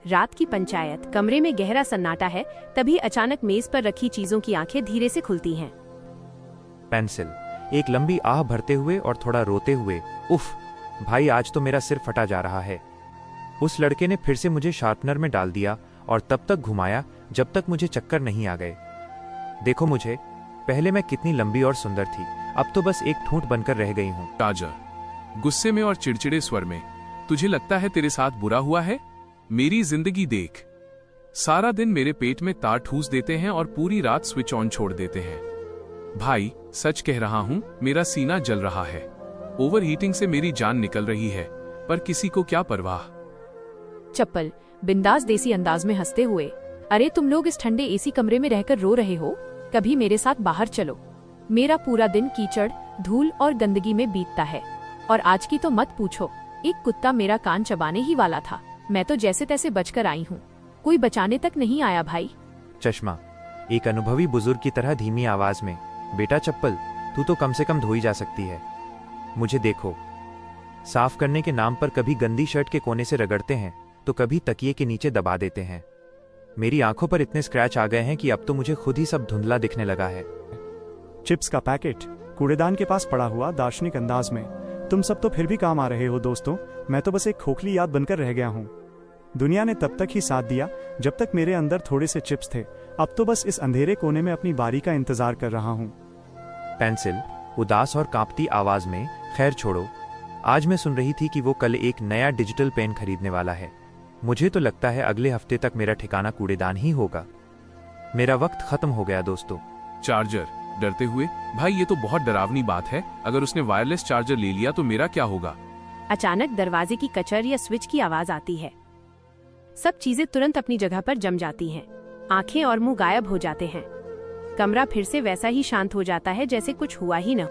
रात की पंचायत। कमरे में गहरा सन्नाटा है। तभी अचानक मेज पर रखी चीजों की आंखें धीरे से खुलती हैं। पेंसिल, एक लंबी आह भरते हुए और थोड़ा रोते हुए। उफ भाई, आज तो मेरा सिर फटा जा रहा है। उस लड़के ने फिर से मुझे शार्पनर में डाल दिया और तब तक घुमाया जब तक मुझे चक्कर नहीं आ गए। देखो मुझे, पहले मैं कितनी लंबी और सुंदर थी, अब तो बस एक ठूंठ बनकर रह गई हूँ। राजा, गुस्से में और चिड़चिड़े स्वर में, तुझे लगता है तेरे साथ बुरा हुआ है? मेरी जिंदगी देख। सारा दिन मेरे पेट में तार ठूस देते हैं और पूरी रात स्विच ऑन छोड़ देते हैं। भाई सच कह रहा हूँ, मेरा सीना जल रहा है। ओवर हीटिंग से मेरी जान निकल रही है, पर किसी को क्या परवाह। चप्पल बिंदास देसी अंदाज में हंसते हुए, अरे तुम लोग इस ठंडे एसी कमरे में रहकर रो रहे हो, कभी मेरे साथ बाहर चलो। मेरा पूरा दिन कीचड़, धूल और गंदगी में बीतता है, और आज की तो मत पूछो। एक कुत्ता मेरा कान चबाने ही वाला था, मैं तो जैसे तैसे बचकर आई हूँ, कोई बचाने तक नहीं आया भाई। चश्मा, एक अनुभवी बुजुर्ग की तरह धीमी आवाज में, बेटा चप्पल, तू तो कम से कम धोई जा सकती है। मुझे देखो, साफ करने के नाम पर कभी गंदी शर्ट के कोने से रगड़ते हैं तो कभी तकिए के नीचे दबा देते हैं। मेरी आंखों पर इतने स्क्रैच आ गए हैं कि अब तो मुझे खुद ही सब धुंधला दिखने लगा है। चिप्स का पैकेट कूड़ेदान के पास पड़ा हुआ दार्शनिक अंदाज में, तुम सब तो फिर भी काम आ रहे हो दोस्तों, मैं तो बस एक खोखली याद बनकर रह गया हूँ। दुनिया ने तब तक ही साथ दिया जब तक मेरे अंदर थोड़े से चिप्स थे, अब तो बस इस अंधेरे कोने में अपनी बारी का इंतजार कर रहा हूँ। पेंसिल, उदास और कांपती आवाज में, खैर छोड़ो, आज मैं सुन रही थी कि वो कल एक नया डिजिटल पेन खरीदने वाला है। मुझे तो लगता है अगले हफ्ते तक मेरा ठिकाना कूड़ेदान ही होगा। मेरा वक्त खत्म हो गया दोस्तों। चार्जर डरते हुए, भाई ये तो बहुत डरावनी बात है, अगर उसने वायरलेस चार्जर ले लिया तो मेरा क्या होगा? अचानक दरवाजे की कचर या स्विच की आवाज आती है। सब चीजें तुरंत अपनी जगह पर जम जाती हैं। आंखें और मुंह गायब हो जाते हैं। कमरा फिर से वैसा ही शांत हो जाता है जैसे कुछ हुआ ही न।